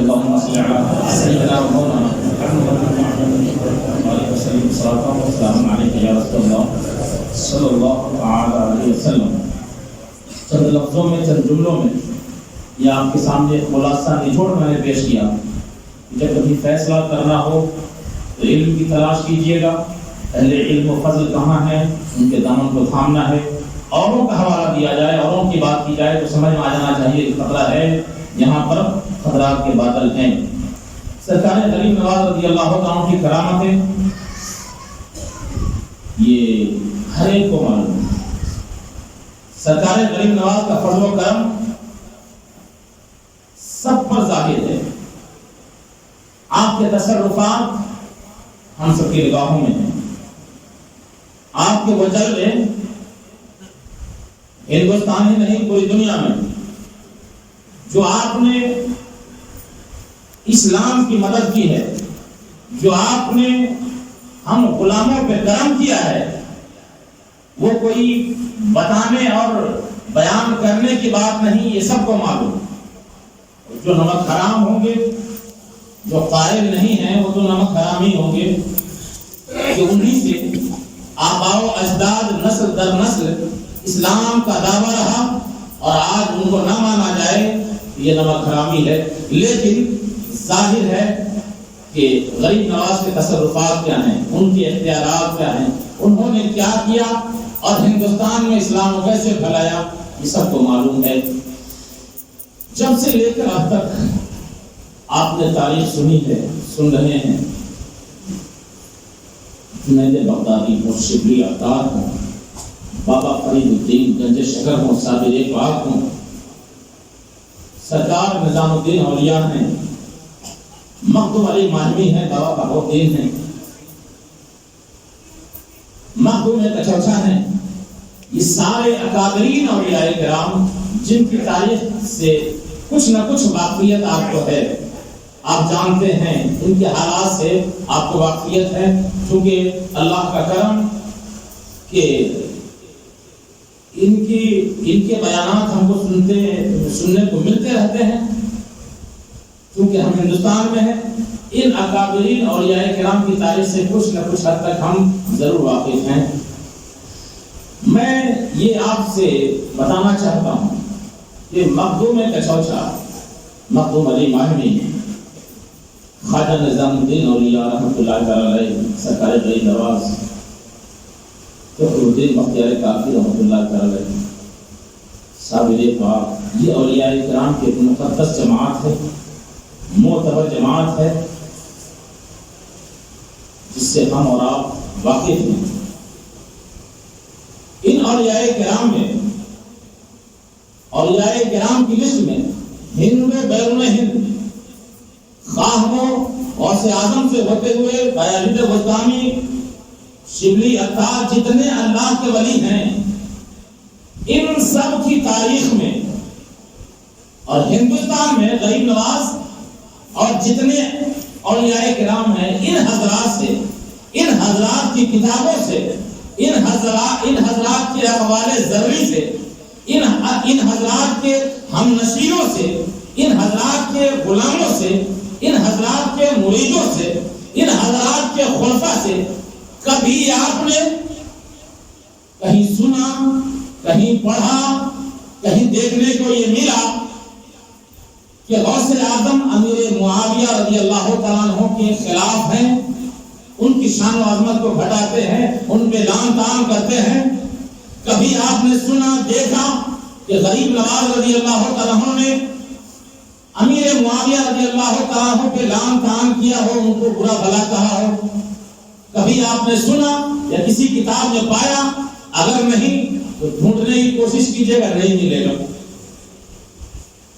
اللهم صل على سيدنا مولانا محمد وسلم صلاة وسلام عليك يا رسول اللہ صلی اللہ علیہ وسلم۔ چند لفظوں میں، چند جملوں میں یہ آپ کے سامنے خلاصہ نچوڑ میں نے پیش کیا۔ جب کبھی فیصلہ کرنا ہو تو علم کی تلاش کیجیے گا، اہل علم و فضل کہاں ہیں، ان کے دامن کو تھامنا ہے۔ اوروں کا حوالہ دیا جائے، اوروں کی بات کی جائے تو سمجھ میں آ جانا چاہیے کہ خطرہ ہے، یہاں پر خطرات کے بادل ہیں۔ سرکار غریب نواز رضی اللہ عنہ کی کرامتیں یہ ہر ایک کو معلوم ہے۔ سرکار غریب نواز کا فضل و کرم سب پر ظاہر ہے۔ آپ کے تصرفات ہم سب کی نگاہوں میں ہیں۔ آپ کے وہ جلوے ہندوستان ہی نہیں پوری دنیا میں جو آپ نے اسلام کی مدد کی ہے، جو آپ نے ہم غلاموں پہ کرم کیا ہے، وہ کوئی بتانے اور بیان کرنے کی بات نہیں، یہ سب کو معلوم۔ جو نمک حرام ہوں گے، جو قائل نہیں ہیں، وہ تو نمک حرام ہی ہوں گے کہ انہی سے آباء و اجداد نسل در نسل اسلام کا دعویٰ رہا اور آج ان کو نہ مانا جائے یہ نمک حرامی ہے۔ لیکن ظاہر ہے کہ غریب نواز کے تصرفات کیا ہیں، ان کے اختیارات کیا ہیں، انہوں نے کیا کیا اور ہندوستان میں اسلام کو کیسے پھیلایا، یہ سب کو معلوم ہے۔ جب سے لے کر اب تک آپ نے تاریخ سنی ہے، سن رہے ہیں، جنید بغدادی ہوں، شبلی عطار ہوں، بابا فرید الدین گنج شکر ہوں، صابر پاک ہوں، سرکار نظام الدین اولیاء ہیں، مخدوم علی مانوی ہیں، بابا بہاؤ الدین ہیں، مخدوم کچوچا ہیں، یہ سارے اکابرین اولیاء کرام جن کی تاریخ سے کچھ نہ کچھ واقفیت آپ کو ہے، آپ جانتے ہیں، ان کے حالات سے آپ کو واقفیت ہے، چونکہ اللہ کا کرم کہ ان کے بیانات ہم کو سننے کو ملتے رہتے ہیں، کیونکہ ہم ہندوستان میں ہیں۔ ان اکابرین اولیاء کرام کی تاریخ سے کچھ نہ کچھ حد تک ہم ضرور واقف ہیں۔ میں یہ آپ سے بتانا چاہتا ہوں کہ مخدوم کچوچا، مخدوم علی مانوی، خواجہ نظام الدین اولیاء رحمۃ اللہ علیہ، سرکار غریب نواز، فخر الدین بختیار کافی رحمۃ اللہ علیہ، صابر پاک، یہ اولیاء کرام کی ایک مقدس جماعت ہے، معتبر جماعت ہے، جس سے ہم اور آپ واقف ہیں۔ ان اولیاء کرام میں، اولیاء کرام کی لسٹ میں ہند میں، بیرون ہند، خواہ ہو غوث اعظم سے ہوتے ہوئے بایزید بستامی، شبلی عطار، جتنے اللہ کے ولی ہیں، ان سب کی تاریخ میں اور ہندوستان میں غریب نواز اور جتنے اولیاء کرام ہیں، ان حضرات سے، ان حضرات کی کتابوں سے، ان حضرات کے اقوال ذری سے، ان حضرات کے ہم نشینوں سے، ان حضرات کے غلاموں سے، ان حضرات کے مریدوں سے، ان حضرات کے خلفاء سے کبھی آپ نے کہیں سنا، کہیں پڑھا، کہیں دیکھنے کو یہ ملا کہ غوث اعظم امیر معاویہ رضی اللہ تعالیٰ عنہ کے خلاف ہیں، ان کی شان و عظمت کو گھٹاتے ہیں، ان پہ لعن طعن کرتے ہیں؟ کبھی آپ نے سنا، دیکھا کہ غریب نواز رضی اللہ تعالیٰ عنہ نے امیر معاویہ رضی اللہ تعالیٰ عنہ پہ لعن طعن کیا ہو، ان کو برا بھلا کہا ہو؟ کبھی آپ نے سنا یا کسی کتاب میں پایا؟ اگر نہیں تو ڈھونڈنے کی کوشش کیجیے گا، نہیں ملے گا۔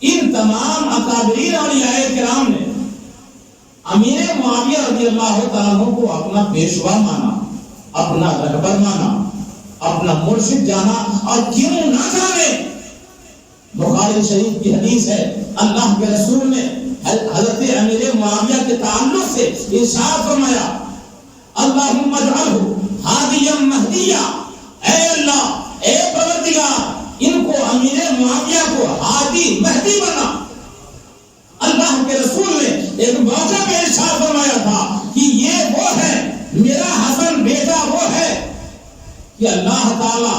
ان تمام اکابرین اولیاء کرام نے امیر معاویہ رضی اللہ تعالیٰ عنہ کو اپنا پیشوا مانا، اپنا رہبر مانا، اپنا مرشد جانا، اور کیوں نہ جانے؟ بخاری شریف کی حدیث ہے، اللہ کے رسول نے حضرت امیر معاویہ کے تعلق سے ارشاد فرمایا، اللہم اجعلہ ہادیا مہدیا، اے اللہ، اے پروردگار، ان کو امیر معاویہ کو ہادی مہدی بنا۔ اللہ کے رسول نے ایک موقع پہ ارشاد فرمایا تھا کہ یہ وہ ہے، میرا حسن بیٹا وہ ہے کہ اللہ تعالیٰ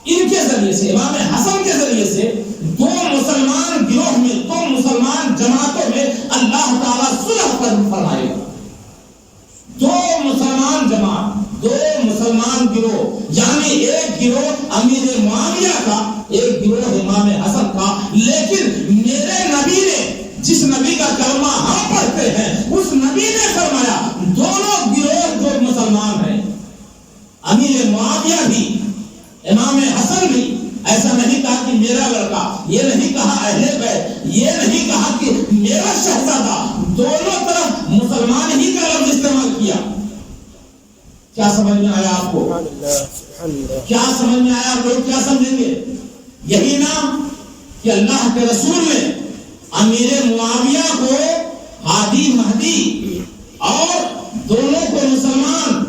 ان کے ذریعے سے، امام حسن کے ذریعے سے دو مسلمان گروہ میں، دو مسلمان جماعتوں میں اللہ تعالیٰ صلح فرمائے گا۔ دو مسلمان جماعت، دو مسلمان گروہ، یعنی ایک گروہ امیر معاویہ کا، ایک گروہ امام حسن کا، لیکن میرے نبی نے، جس نبی کا کلمہ ہم پڑھتے ہیں، اس نبی نے فرمایا دونوں گروہ جو مسلمان ہیں، امیر معاویہ بھی امام حسن بھی، ایسا نہیں کہا کہ میرا لڑکا، یہ نہیں کہا اہل بیت، یہ نہیں کہا کہ میرا شہزادہ، دونوں طرف مسلمان ہی کا لفظ استعمال کیا۔ کیا سمجھ میں آیا آپ کو؟ کیا سمجھ میں آیا؟ لوگ کیا سمجھیں گے؟ یہی نا کہ اللہ کے رسول نے امیر معاویہ کو ہادی مہدی اور دونوں کو مسلمان،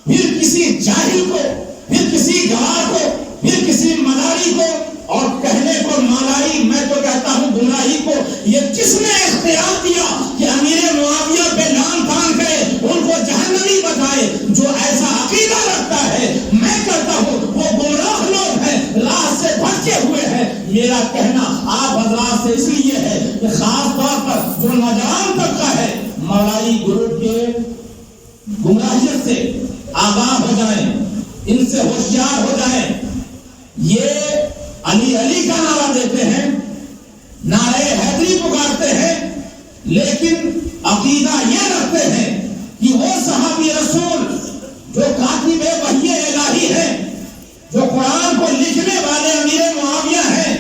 پھر کسی جاہل کو، پھر کسی گوار کو، پھر کسی مداری کو، اور کہنے کو مالائی، میں تو کہتا ہوں گمراہی کو، یہ کس نے اختیار دیا کہ امیر معاویہ پہ لعن طعن کرے، ان کو جہنمی بتائے؟ جو ایسا عقیدہ رکھتا ہے، میں کہتا ہوں وہ گمراہ لوگ ہیں، راہ سے بھٹکے ہوئے ہیں۔ میرا کہنا آپ حضرات سے اس لیے ہے کہ خاص طور پر جو نوجوان طبقہ ہے، مولائی گروپ کے گمراہیت سے آگاہ ہو جائیں، ان سے ہوشیار ہو جائیں۔ یہ علی علی کا نعرہ دیتے ہیں، نعرہ حیدری پکارتے ہیں، لیکن عقیدہ یہ رکھتے ہیں کہ وہ صحابی رسول جو کاتب وحی الہی ہے، جو قرآن کو لکھنے والے امیر معاویہ ہیں،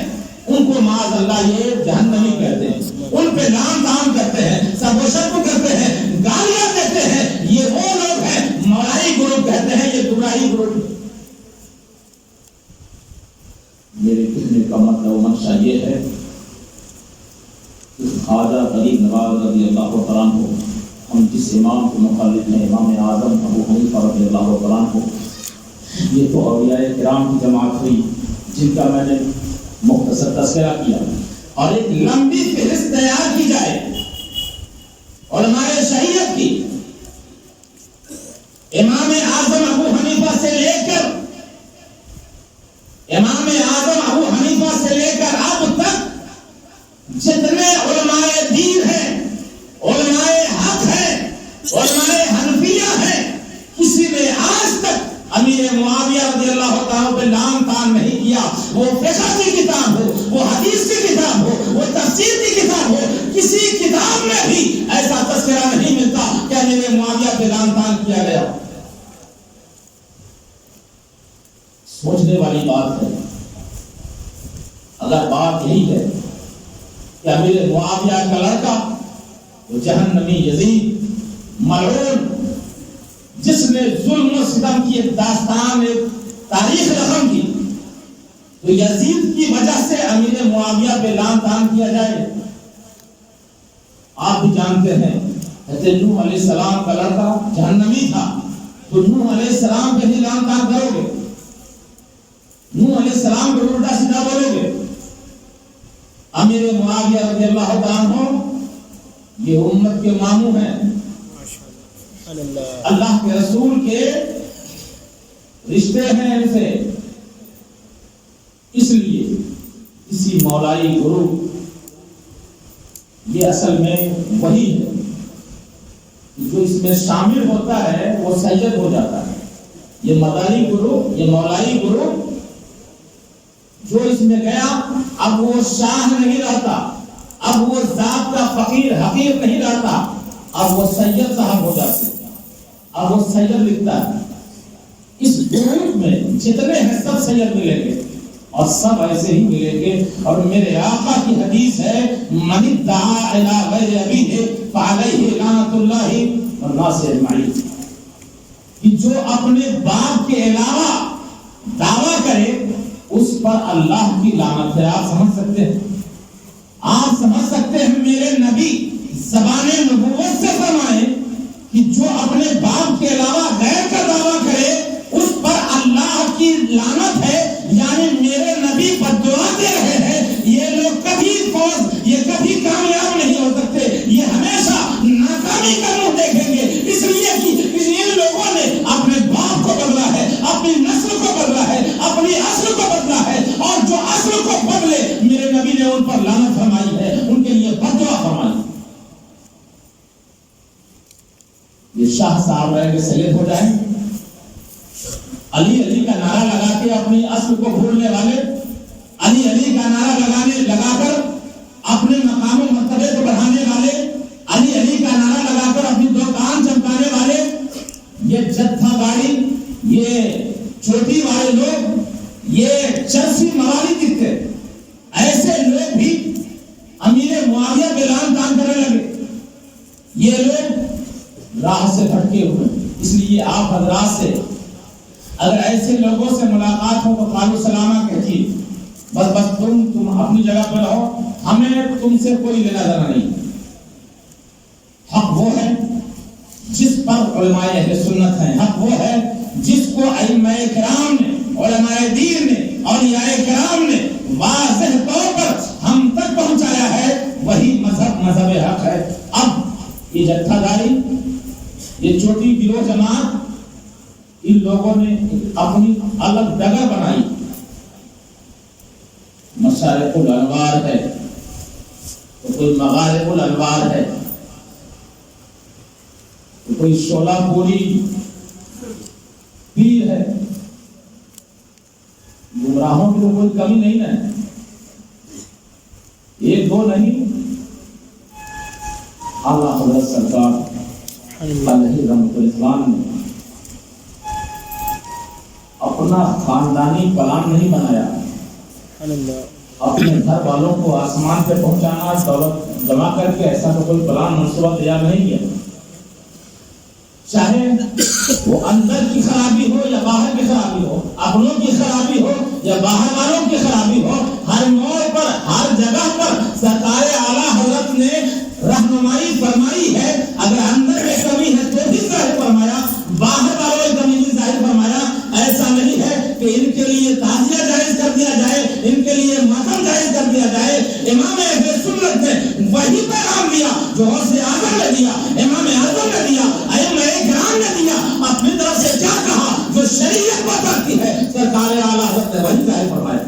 ان کو معاذ اللہ یہ جہنمی کہتے ہیں، ان پہ لعن طعن کرتے ہیں، سب و شتم کرتے ہیں، گالیاں دیتے ہیں۔ یہ وہ لوگ ہیں، مولائی گروپ کہتے ہیں، یہ گمراہی گروپ۔ میرے کہنے کا مطلب و منشا یہ ہے کہ خواجہ غریب نواز رضی اللہ تعالیٰ عنہ، ہم جس امام کو مخالف ہیں، امام اعظم ابو حنیفہ رضی اللہ تعالیٰ عنہ، یہ تو اولیاء کرام کی جماعت ہوئی جن کا میں نے مختصر تذکرہ کیا، اور ایک لمبی فہرست تیار کی جائے علماء شریعت کی، امام اعظم ابو حنیفہ سے لے کر، امام اعظم ابو حنیفہ سے لے کر اب تک جتنے علماء دین ہیں، علماء حق ہیں، علماء حنفیہ ہیں، کسی نے آج تک امیر معاویہ رضی اللہ تعالیٰ پہ لعن طعن نہیں کیا۔ وہ فقہ کی کتاب ہو، وہ حدیث کی کتاب ہو، وہ تفسیر کی کتاب ہو، کسی کتاب میں بھی ایسا تذکرہ نہیں ملتا کہ امیر معاویہ پہ لعن طعن کیا گیا۔ سوچنے والی بات ہے، اگر بات یہی ہے کہ امیر معاویہ کا لڑکا وہ جہنمی یزید ملعون، جس نے ظلم و ستم کی ایک داستان، ایک تاریخ رقم کی، تو یزید کی وجہ سے امیر معاویہ پہ لعن طعن کیا جائے؟ آپ بھی جانتے ہیں حضرت نوح علیہ السلام کا لڑکا جہنمی تھا، تو نوح علیہ السلام پہ ہی لعن طعن کرو گے؟ نوح علیہ السلام کو الٹا سیدھا بولو گے؟ امیر معاویہ رضی اللہ تعالیٰ عنہ یہ امت کے ماموں ہیں، اللہ کے رسول کے رشتے ہیں ان سے، اس لیے اسی مولائی گروپ یہ اصل میں وہی ہے جو اس میں شامل ہوتا ہے وہ سید ہو جاتا ہے۔ یہ مداری گروپ، یہ مولائی گروپ جو اس میں گیا، اب وہ شاہ نہیں رہتا، اب وہ ذات کا فقیر حقیر نہیں رہتا، اب وہ سید صاحب ہو جاتے ہیں، اب وہ سید لکھتا ہے۔ اس گروپ میں جتنے ہیں سب سید ملیں گے، اور سب ایسے ہی ملیں گے۔ اور میرے آقا کی حدیث ہے، من ادعا الی غیر ابیہ فعلیہ لعنۃ اللہ والناس اجمعین، کہ جو اپنے باپ کے علاوہ دعویٰ کرے اس پر اللہ کی لعنت ہے۔ آپ سمجھ سکتے ہیں؟ آپ سمجھ سکتے ہیں میرے نبی زبان نبوت سے فرمائے کہ جو اپنے باپ کے علاوہ غیر کا دعویٰ کرے اس پر اللہ کی لعنت ہے، یعنی میرے نبی بد دعا دے رہے ہیں فرمائی ہے، ان کے لیے بد دعا فرمائی۔ یہ شاہ صاحب رہ کے سید ہو جائیں، علی علی کا نعرہ لگا کے اپنی اصل کو بھولنے والے، علی علی کا نعرہ لگا کر اپنے مقام و مرتبے کو بڑھانے والے، علی علی کا نعرہ لگا کر اپنی دکان چمکانے والے، یہ جتھا گاڑی، یہ چوٹی والے لوگ، یہ چرسی موالی کتنے ایسے لوگ بھی امیر معاویہ پہ اعلان کام کرنے لگے۔ یہ لوگ راہ سے بھٹکے ہوئے، اس لیے آپ حضرات سے اگر ایسے لوگوں سے ملاقات ہو تو قالوا سلاما کہیے، بس تم اپنی جگہ پر رہو، ہمیں تم سے کوئی لینا دینا نہیں۔ حق وہ ہے جس پر علماء اہل سنت ہیں، حق وہ ہے جس کو ائمہ کرام نے، علماء دین نے، اولیاء کرام نے واضح طور پر ہم تک پہنچایا ہے، وہی مذہب حق ہے۔ اب یہ جتھا داری، یہ چھوٹی گروہ جماعت، ان لوگوں نے اپنی الگ ڈگر بنائی، مشارق الانوار ہے تو کوئی مغارب الانوار ہے تو کوئی شولہ پوری پیر ہے، گمراہوں کی تو کوئی کمی نہیں ہے، ایک دو نہیں۔ اعلیٰ حضرت سرکار علیہ رحمۃ الاسلام نے اپنا خاندانی پلان نہیں بنایا، اپنے گھر والوں کو آسمان پہ پہنچانا، دولت جمع کر کے، ایسا تو کوئی پلان منصوبہ تیار نہیں کیا۔ چاہے وہ اندر کی خرابی ہو یا باہر کی خرابی ہو، اپنوں کی خرابی ہو یا باہر والوں کی خرابی ہو، ہر موڑ پر، ہر جگہ پر سرکار اعلیٰ حضرت نے رہنمائی فرمائی ہے۔ اگر اندر میں کمی ہے تو بھی ظاہر فرمایا، باہر والوں کی کمی بھی ظاہر فرمایا۔ ایسا نہیں ہے کہ ان کے لیے تعزیہ جائز کر دیا جائے، ان کے لیے ماتم جائز کر دیا جائے۔ امام اہل سنت نے وہی پیغام دیا جو غوث اعظم نے دیا، امام اعظم نے دیا، ائمہ کرام نے دیا، اپنی طرف سے کیا کہا جو شریعت بتاتی ہے، سرکار اعلیٰ حضرت نے وہی ظاہر فرمایا۔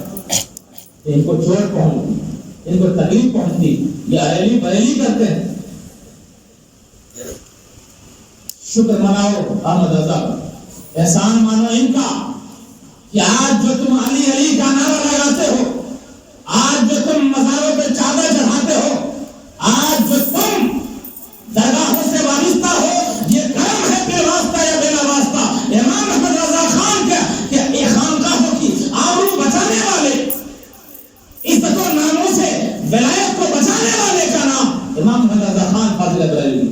ان کو چوٹ پہنچتی، ان کو تکلیف پہنچتی، یہ اریلی بریلی کرتے ہیں۔ شکر مناؤ احمد رضا، احسان مانو ان کا کہ آج جو تم علی علی کا نعرہ لگاتے ہو، آج جو تم مزاروں پہ چادر چڑھاتے ہو، آج جو تم درگاہوں سے وابستہ ہو، یہ کرم ہے بے واسطہ یا بلا واسطہ امام احمد رضا خان کا کہ خانقاہوں کی آبرو بچانے والے، عزت و ناموں سے ولایت کو بچانے والے کا نام امام احمد رضا خان فاضل بریلوی۔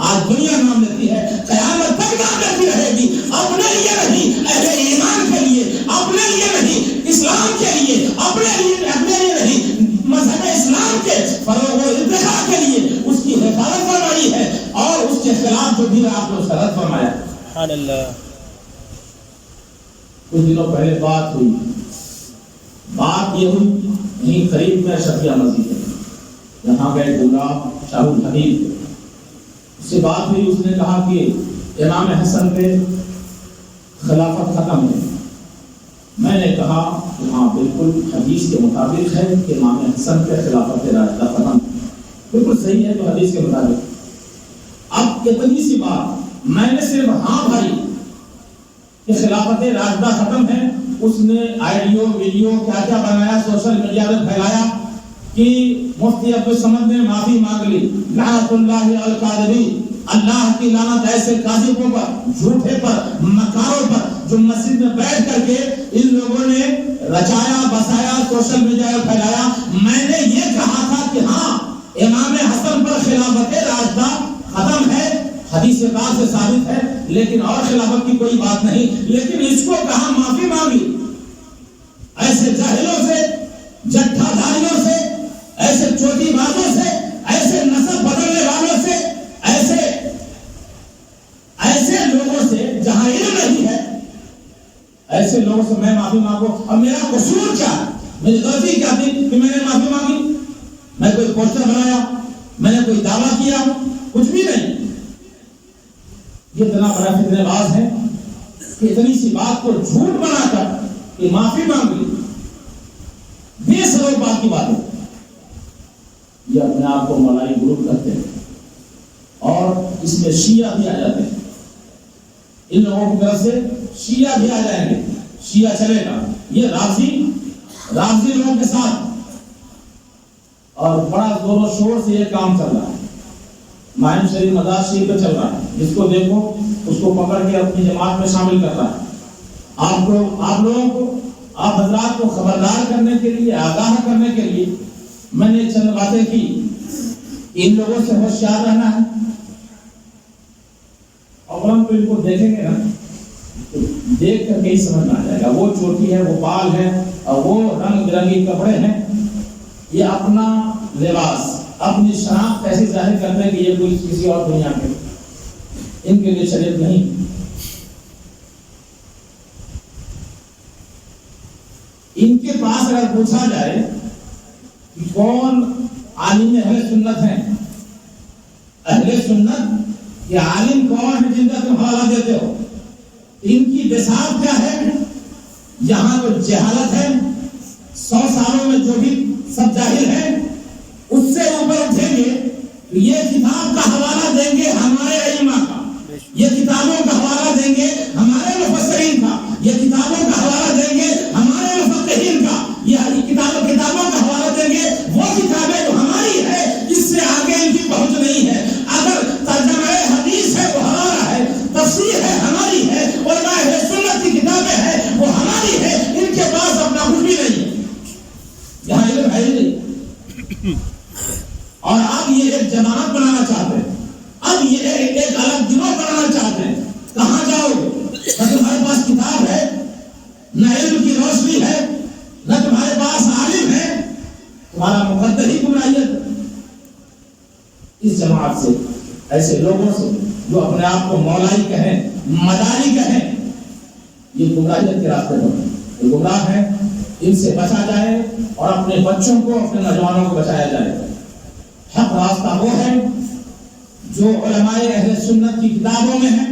آج دنیا نام لیتی ہے، قیامت تک نام لیتی رہے گی، اپنے لیے نہیں، اہل ایمان کے لیے، اپنے لیے نہیں، اسلام کے لیے، اپنے لیے نہیں، مذہب اسلام کے فروغ و ارتقاء کے لیے اس کی حفاظت فرمائی ہے، اور اس کے خلاف جو بھی آپ نے اس کا رد فرمایا۔ سبحان اللہ۔ کچھ دنوں پہلے بات یہ ہوئی یہیں قریب میں شفیع مسجد ہے، یہاں گئے گلاب شاہ الحبیب سے بات ہوئی، اس نے کہا کہ امام حسن پہ خلافت ختم ہے۔ میں نے کہا کہ ہاں بالکل حدیث کے مطابق ہے کہ امام حسن پہ خلافت راشدہ ختم، بالکل صحیح ہے تو حدیث کے مطابق۔ اب کتنی سی بات، میں نے صرف ہاں بھائی کہ خلافت راشدہ ختم ہے، اس نے آئیڈیو ویڈیو کیا کیا بنایا، سوشل میڈیا میں پھیلایا کہ مفتی عبدالصمد نے معافی مانگ لی، لعنت اللہ علی الکاذبین، اللہ کی لعنت ایسے کاذبوں پر، جھوٹے پر، مکاروں پر جو مسجد میں بیٹھ کر کے ان لوگوں نے رچایا بسایا، سوشل میڈیا میں پھیلایا۔ میں نے یہ کہا تھا کہ ہاں امام حسن پر خلافت راشدہ ختم ہے، حدیث پاک سے ثابت ہے، لیکن اور خلافت کی کوئی بات نہیں، لیکن اس کو کہاں معافی مانگی۔ ایسے جاہلوں سے، جٹھا دھاریوں سے، ایسے چوٹی بازوں سے، ایسے نسب بدلنے والوں سے، ایسے لوگوں سے جہاں علم نہیں ہے، ایسے لوگوں سے میں معافی مانگوں۔ اور میرا قصور کیا، میری غلطی کیا تھی کہ میں نے معافی مانگی؟ میں کوئی پوسٹر بنایا، میں نے کوئی دعویٰ کیا؟ کچھ بھی نہیں۔ یہ اتنا بڑا فتنہ باز ہے کہ اتنی سی بات کو جھوٹ بنا کر کہ معافی مانگ لی، بے سبب بات کی بات ہے۔ یہ اپنے آپ کو مولائی گروپ کرتے ہیں اور اس میں شیعہ بھی آ جاتے ہیں. ان لوگوں کی طرف سے شیعہ بھی آ جائیں گے, شیعہ چلے گا, یہ رافضی لوگوں کے ساتھ, اور بڑا زور و شور سے یہ کام چل رہا ہے. ماہم شریف مزار شریف پہ چل رہا ہے, جس کو دیکھو اس کو پکڑ کے اپنی جماعت میں شامل کر رہا ہے. آپ لوگوں کو, آپ حضرات کو خبردار کرنے کے لیے, آگاہ کرنے کے لیے میں نے چند باتیں کی. ان لوگوں سے ہوشیار رہنا ہے. اور ہم ان کو دیکھیں گے نا, تو دیکھ کر کے ہی سمجھ میں آ جائے گا. وہ چوٹی ہے, وہ بال ہے, اور وہ رنگ برنگی کپڑے ہیں. یہ اپنا لباس, اپنی شناخت ایسی ظاہر کرنے کے لیے کوئی کسی اور دنیا کے ان کے لیے شریعت نہیں. ان کے پاس اگر پوچھا جائے کہ کون عالم اہل سنت ہیں, اہل سنت یہ عالم کون ہے جن کا تم حوالہ دیتے ہو, ان کی بساط کیا ہے؟ یہاں تو جہالت ہے, 100 سالوں میں جو بھی سب جاہل ہے, اس سے اوپر اٹھیں گے تو یہ کتاب کا حوالہ دیں گے ہمارے ائمہ کا, یہ کتابوں کا حوالہ دیں گے ہمارے مفسرین کا, یہ کتابوں کا حوالہ دیں گے ہمارے مفقہین کا, یہ کتابوں کا حوالہ دیں گے وہ کتابیں جو ہماری ہے, اس سے آگے ان کی پہنچ نہیں ہے. اگر ترجمہ حدیث ہے وہ ہمارا ہے, تفسیر ہے ہماری ہے, علماء اہل سنت کی کتابیں ہیں وہ ہماری ہے. ان کے پاس اپنا کچھ بھی نہیں ہے, یہاں علم ہے ہی نہیں. اور اب یہ ایک جماعت بنانا چاہتے ہیں, اب یہ ایک الگ گروہ بنانا چاہتے ہیں. کہاں جاؤ گے؟ نہ تمہارے پاس کتاب ہے, نہ علم کی روشنی ہے, نہ تمہارے پاس عالم ہے, تمہارا مقدر ہی گمراہیت. اس جماعت سے, ایسے لوگوں سے جو اپنے آپ کو مولائی کہیں, مداری کہیں, یہ گمراہیت کے راستے پر یہ گمراہ ہیں. ان سے بچا جائے اور اپنے بچوں کو, اپنے نوجوانوں کو بچایا جائے. حق راستہ وہ ہے جو علماء اہل سنت کی کتابوں میں ہے.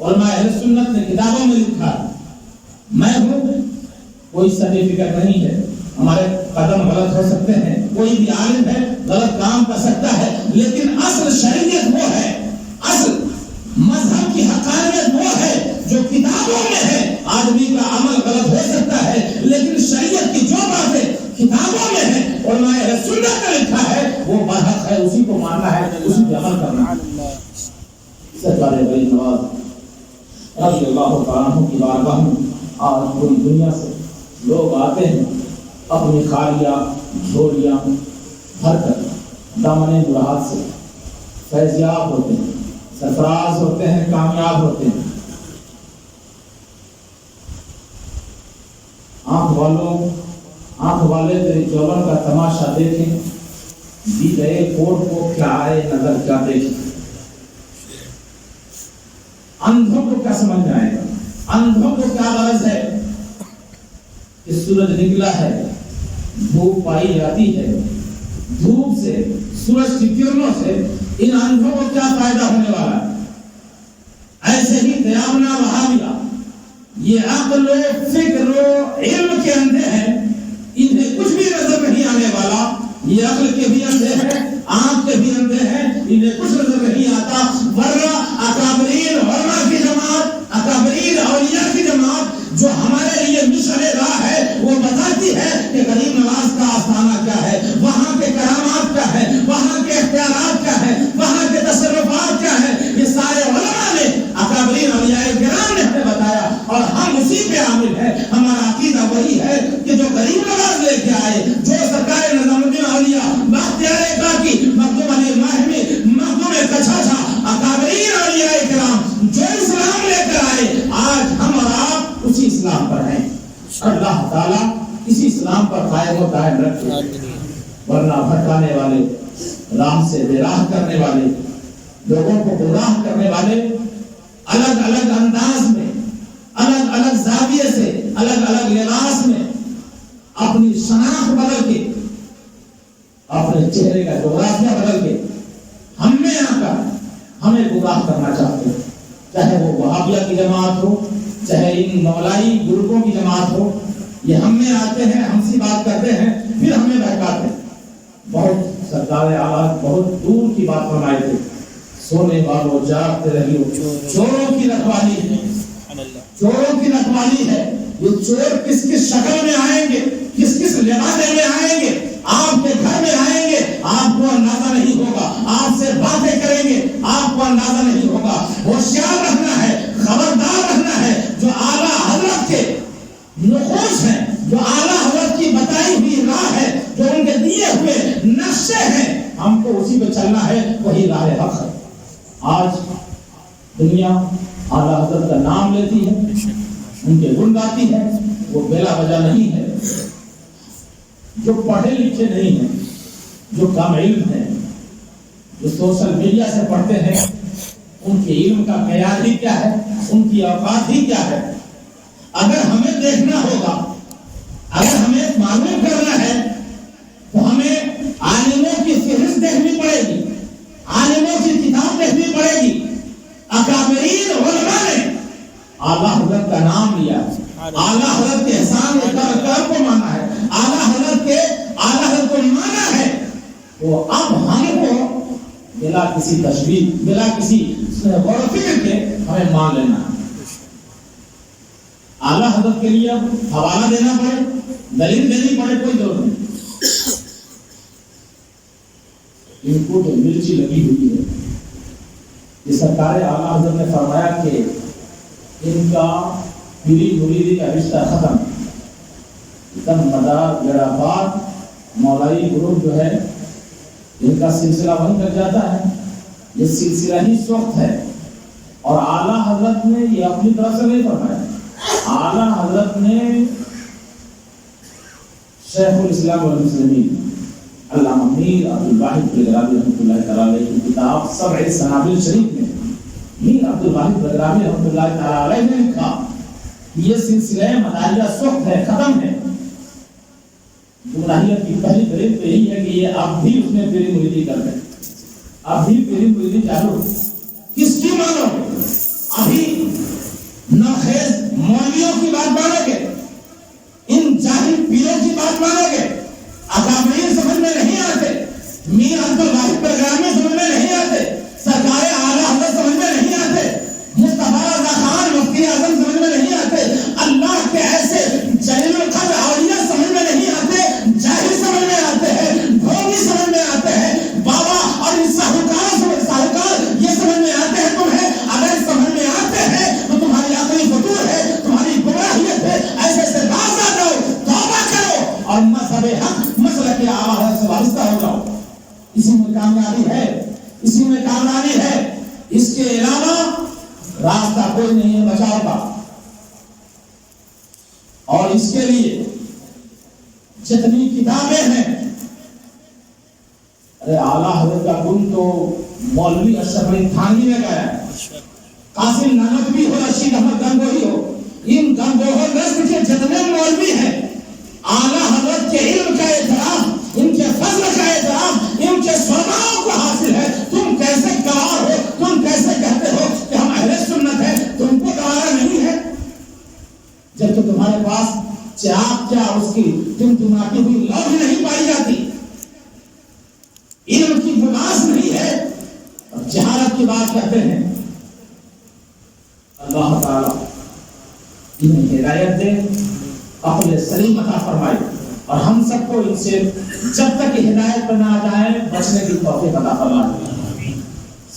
علماء اہل سنت نے کتابوں میں لکھا ہے. میں ہوں, کوئی سرٹیفکیٹ نہیں ہے, ہمارے قدم غلط ہو سکتے ہیں, کوئی بھی عالم ہے غلط کام کر سکتا ہے, لیکن اصل شریعت وہ ہے, اصل مذہب کی حقانیت وہ ہے جو کتابوں میں ہے. آدمی کا عمل غلط ہو سکتا ہے, لیکن شریعت کی جو باتیں کتابوں میں ہے, علماء اہل سنت نے لکھا ہے, وہ برحق ہے, اسی کو ماننا ہے, اسی پہ عمل کرنا ہے. سرکار بڑی نواز رضی اللہ تعالیٰ عنہ کی بارگاہ میں آج پوری دنیا سے لوگ آتے ہیں, اپنی خالیہ جھولیاں بھر کر دامن مراد سے فیضیاب ہوتے ہیں, سرفراز ہوتے ہیں, کامیاب ہوتے ہیں. آنکھ والے تیری جوبن کا تماشا دیکھیں, دی گئے کوٹ کو کیا آئے نظر کیا دیکھیں. اندھوں کو کیا سمجھ میں آئے گا, اندھوں کو کیا غرض ہے کہ سورج نکلا ہے, دھوپ پائی جاتی ہے, دھوپ سے, سورج کی کرنوں سے ان اندھوں کو کیا فائدہ ہونے والا ہے. ایسے ہی قیامنا وہابیہ, یہ عقل و فکر و علم کے اندھے ہیں, انہیں کچھ بھی نظر نہیں آنے والا. یہ عقل کے بھی اندھے ہیں, آنکھ کے بھی اندھے ہیں, انہیں کچھ نظر نہیں آتا. ورنہ اکابرین علماء کی جماعت, اکابرین اولیاء کی جماعت جو ہمارے لیے مشن راہ ہے, وہ بتاتی ہے کہ غریب نواز کا آستانہ کیا ہے, وہاں کے کرامات کیا ہے, وہاں کے اختیارات کیا ہے, وہاں کے تصرفات کیا ہے. یہ سارے علماء نے, اکابرین اولیاء کرام نے ہمیں بتایا, اور ہم اسی پہ عامل ہیں. ہمارا عقیدہ وہی ہے کہ جو غریب نواز لے کے آئے, جو سرکار نظام الدین اولیاء, بختیار کاکی, مخدوم علی ماہمی, مخدوم کچھاچھا, اکابرین اولیاء کرام جو اسلام لے کر آئے, آج ہم اور آپ اسی اسلام پر ہیں. اللہ تعالیٰ اسی اسلام پر قائم و قائم رکھے, ورنہ بھٹکانے والے, رام سے بے راہ کرنے والے, لوگوں کو گمراہ کرنے والے, الگ الگ انداز میں, الگ الگ زاویے سے, الگ الگ لباس میں اپنی شناخت بدل کے, اپنے چہرے کا جغرافیہ بدل کے ہم میں آ کر ہمیں گمراہ کرنا چاہتے ہیں. چاہے وہ وہابیہ کی جماعت ہو, چاہے ان مولائی گروپوں کی جماعت ہو, یہ ہم میں آتے ہیں, ہم سے بات کرتے ہیں, پھر ہمیں بہکاتے ہیں. بہت سرکار اعلیٰ بہت دور کی بات فرمائے تھے، سونے والوں جاگتے رہیو، چوروں کی رکھوالی ہے، چوروں کی رکھوالی ہے۔ یہ چور کس کس شکل میں آئیں گے، کس کس لباسے میں آئیں گے، آپ کے گھر میں آئیں گے، آپ کو اندازہ نہیں ہوگا، آپ سے باتیں کریں گے، آپ کو اندازہ نہیں ہوگا۔ ہوشیار رہنا ہے، خبردار رہنا ہے۔ جو اعلیٰ حضرت کے نقوش ہیں، جو اعلیٰ حضرت کی بتائی ہوئی راہ ہے، جو ان کے دیے ہوئے نقشے ہیں، ہم کو اسی پہ چلنا ہے، وہی راہ حق ہے۔ آج دنیا اعلیٰ حضرت کا نام لیتی ہے، ان کے گن گاتی ہے، وہ بلا وجہ نہیں ہے۔ جو پڑھے لکھے نہیں ہیں، جو کم علم ہیں، جو سوشل میڈیا سے پڑھتے ہیں، ان کے علم کا معیار ہی کیا ہے، ان کی اوقات ہی کیا ہے۔ اگر ہمیں دیکھنا ہوگا، اگر ہمیں معلوم کرنا ہے، تو ہمیں عالموں کی فہرست دیکھنی پڑے گی، عالموں کی کتاب دیکھنی پڑے گی۔ اکابرین علماء نے اعلیٰ حضرت کا نام لیا، اعلیٰ حضرت کے احسان کرم کو مانا ہے، اعلیٰ حضرت کو مانا ہے۔ وہ اب ہم کو بلا کسی تشبیہ، بلا کسی غور و فکر کے ہمیں مان لینا ہے۔ اعلیٰ حضرت کے لیے اب حوالہ دینا پڑے، دلیل دینی پڑے، کوئی ضرورت نہیں۔ ان کو تو مرچی لگی ہوئی ہے۔ یہ سرکار اعلیٰ حضرت نے فرمایا کہ ان کا پیری مریدی کا رشتہ ختم، دم مدار بیڑا پار مولائی گروپ جو ہے، ان کا سلسلہ وہیں تک جاتا ہے۔ یہ سلسلہ ہی اس وقت ہے، اور اعلیٰ حضرت نے یہ اپنی طرف سے نہیں فرمایا، اعلیٰ حضرت نے شیخ الاسلام والمسلمین علامہ میر عبدالواحد بلگرامی رحمۃ اللہ تعالیٰ علیہ کی کتاب سبع سنابل شریف میں میر عبدالواحد بلگرامی رحمۃ اللہ تعالیٰ علیہ نے لکھا، یہ سلسلہ مداریہ سخت ہے، ختم ہے۔ گمراہیت کی پہلی دلیل تو یہی ہے کہ یہ اب بھی اس میں پیری مریدی کر رہے ہیں، اب بھی پیری مریدی چالو۔ کس کی مانو گے؟ ابھی ناخیز مولویوں کی بات مانو گے، ان جاہل پیروں کی بات مانو گے؟ اکابرین سمجھ میں نہیں آتے، میر عبدالواحد بلگرامی سمجھ میں نہیں آتے، سرکار اعلیٰ حضرت سمجھ میں نہیں آتے، مصطفیٰ رضا خان مفتی اعظم سمجھ میں نہیں آتے، اللہ کے ایسے جلیل القدر اولیاء سمجھ میں نہیں آتے، جاہل سمجھ میں آتے ہیں، ڈھونگی سمجھ میں آتے ہیں، بابا اور ان ساہوکار یہ سمجھ میں آتے ہیں تمہیں۔ اگر سمجھ میں آتے ہیں تو تمہاری عقلی فطور ہے، تمہاری گمراہیت ہے۔ ایسے سے باز آ جاؤ، توبہ کرو اور مذہب حق مسلک اعلیٰ سے وابستہ ہو جاؤ۔ اسی میں کامیابی ہے، اسی میں کامیابی ہے، اس کے علاوہ راستہ کوئی نہیں ہے بچاؤ کا۔ اور اس کے لیے جتنی کتابیں ہیں، ارے اعلیٰ حضرت کا گن تو مولوی اشرف علی تھانوی میں گیا ہے، قاسم نانوتوی ہو، رشید احمد گنگوہی ہو، ان گنگوہر نسل کے جتنے مولوی ہیں، اعلیٰ حضرت کے علم کا اعتراف، ان کے فضل کا اعتراف، ان کے سناؤں کو حاصل ہے۔ تم کیسے گوار ہو، تم کیسے کہتے ہو کہ ہم اہل سنت ہیں؟ تم کو گوارا نہیں ہے جبکہ تمہارے پاس چاپ کیا اس کی تمتماتی ہوئی لو بھی نہیں پائی جاتی، علم کی بناس نہیں ہے، اور جہالت کی بات کہتے ہیں۔ اللہ تعالیٰ انہیں ہدایت دے، عقل سلیم عطا فرمائے، اور ہم سب کو ان سے جب تک ہدایت پر نہ آ جائے بچنے کی توفیق عطا فرمائے۔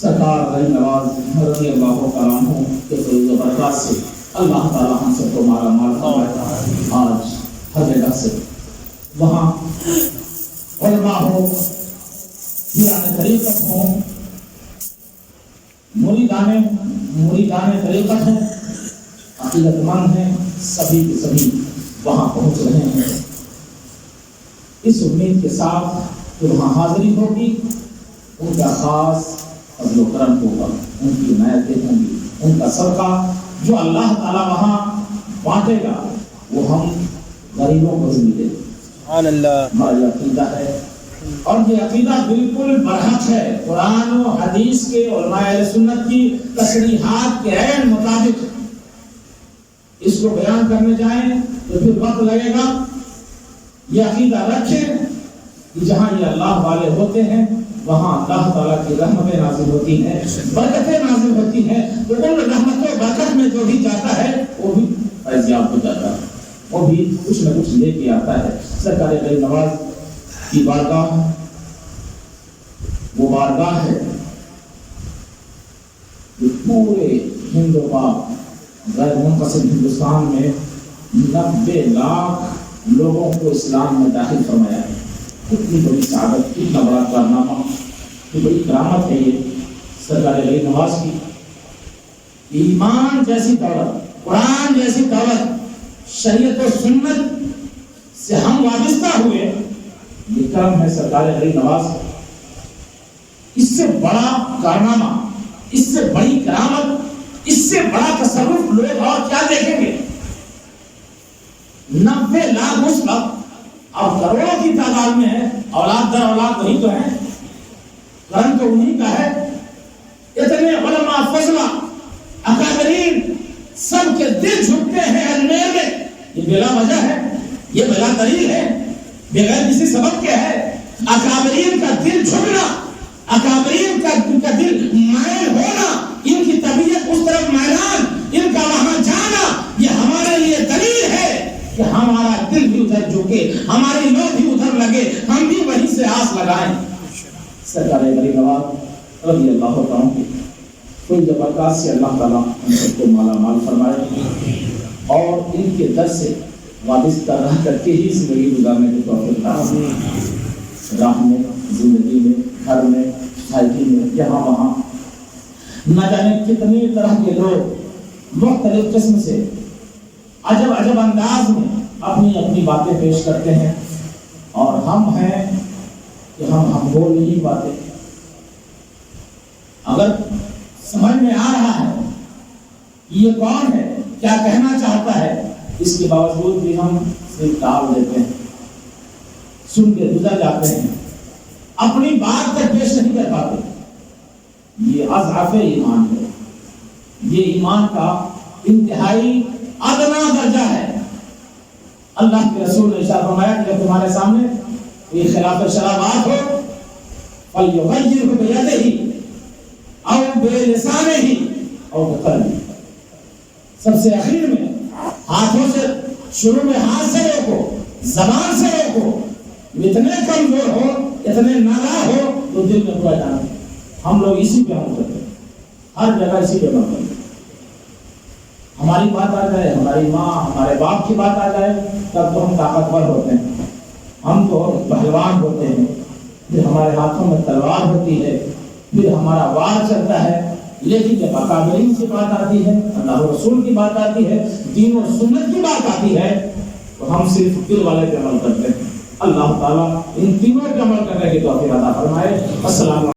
سرکار غریب نواز رضی اللہ تعالیٰ عنہ کے فیض و برکات سے اللہ تعالیٰ ہم سب کو مالا مال فرمائے۔ آج ہر جگہ سے وہاں علماء ہو، پیران طریقت ہوں، مریدان طریقت ہیں، عقیدت مند ہیں، سبھی کے سبھی وہاں پہنچ رہے ہیں، اس امید کے ساتھ کہ وہاں حاضری ہوگی، ان کا خاص فضل و کرم ہوگا، ان کی عنایتیں ہوں گی، ان کا صدقہ جو اللہ تعالیٰ وہاں بانٹے گا وہ ہم غریبوں کو بھی ملے گا۔ ہمارا عقیدہ ہے، اور یہ عقیدہ بالکل برحق ہے قرآن و حدیث کے علماء اہل سنت کی تصریحات کے عین مطابق۔ اس کو بیان کرنے جائیں تو پھر وقت لگے گا۔ یہ عقیدہ رکھیں کہ جہاں یہ اللہ والے ہوتے ہیں وہاں اللہ تعالیٰ کی رحمتیں نازل ہوتی ہیں، برکتیں نازل ہوتی ہیں، تو ان رحمت و برکت میں جو بھی جاتا ہے وہ بھی فیضیاب ہو جاتا ہے، وہ بھی کچھ نہ کچھ لے کے آتا ہے۔ سرکار غریب نواز کی بارگاہ وہ بارگاہ ہے کہ پورے ہند و پاک غیر منقسم ہندوستان میں 90 لاکھ لوگوں کو اسلام میں داخل فرمایا ہے۔ کتنی بڑی سعادت، کتنا بڑا کارنامہ، کتنی بڑی کرامت ہے یہ سرکار غریب نواز کی۔ ایمان جیسی دولت، قرآن جیسی دولت، شریعت و سنت سے ہم وابستہ ہوئے، یہ کرم ہے سرکار غریب نواز۔ اس سے بڑا کارنامہ، اس سے بڑی کرامت، اس سے بڑا تصرف لوگ اور کیا دیکھیں گے؟ 90 لاکھ اس وقت، اب کروڑوں کی تعداد میں ہے، اولاد در اولاد وہی تو ہے، کرم تو انہی کا ہے۔ اتنے علماء فضلہ اکابرین سب کے دل جھکتے ہیں اجمیر میں، یہ بلا وجہ ہے، یہ بلا دلیل ہے، بغیر کسی سبب کے ہے۔ اکابرین کا دل جھکنا، اکابرین کا دل مائل ہونا، ان کی طبیعت اس طرف میلان، ان کا وہاں جانا، یہ ہمارے لیے دلیل ہے کہ ہمارا دل بھی ادھر جھکے، ہماری لوگ بھی ادھر لگے، ہم بھی وہیں سے آس لگائیں۔ سرکار غریب نواز رضی اللہ تعالیٰ عنہ کوئی برکات سے اللہ تعالیٰ ہم سب کو مالا مال فرمائے اور ان کے در سے وابستہ رہ کر کے ہی زندگی گزارنے کی توفیق عطا فرمائے۔ راہ میں، زندگی میں، گھر میں، سوسائٹی میں، یہاں وہاں نہ جانے کتنی طرح کے لوگ مختلف قسم سے عجب عجب انداز میں اپنی اپنی باتیں پیش کرتے ہیں، اور ہم ہیں کہ ہم بول نہیں پاتے۔ اگر سمجھ میں آ رہا ہے یہ کون ہے، کیا کہنا چاہتا ہے، اس کے باوجود بھی ہم صرف ٹال دیتے ہیں، سن کے گزر جاتے ہیں، اپنی بات تک پیش نہیں کر پاتے۔ یہ اضعف ایمان ہے، یہ ایمان کا انتہائی ادنا درجہ ہے۔ اللہ کے رسول نے ارشاد فرمایا کہ جب تمہارے سامنے یہ خلاف شرع بات ہو فَلْيُغَيِّرْهُ بِيَدِهِ أَوْ بِلِسَانِهِ أَوْ بِقَلْبِهِ، سب سے اخیر میں ہاتھوں سے، شروع میں ہاتھ سے روکو، زبان سے روکو، اتنے کمزور ہو، اتنے نالا ہو تو دل میں پورا جانا۔ ہم لوگ اسی پہ عمل کرتے ہیں، ہر جگہ اسی پہ عمل کرتے ہیں۔ ہماری بات آ جائے، ہماری ماں، ہمارے باپ کی بات آ جائے، تب تو ہم طاقتور ہوتے ہیں، ہم تو پہلوان ہوتے ہیں، پھر ہمارے ہاتھوں میں تلوار ہوتی ہے، پھر ہمارا وار چلتا ہے۔ لیکن جب اکابرین کی بات آتی ہے، اللہ و رسول کی بات آتی ہے، دین و سنت کی بات آتی ہے، تو ہم صرف دل والے پہ عمل کرتے ہیں۔ اللہ تعالیٰ ان تینوں پہ عمل کرنے کی توفیق عطا فرمائے۔ السلام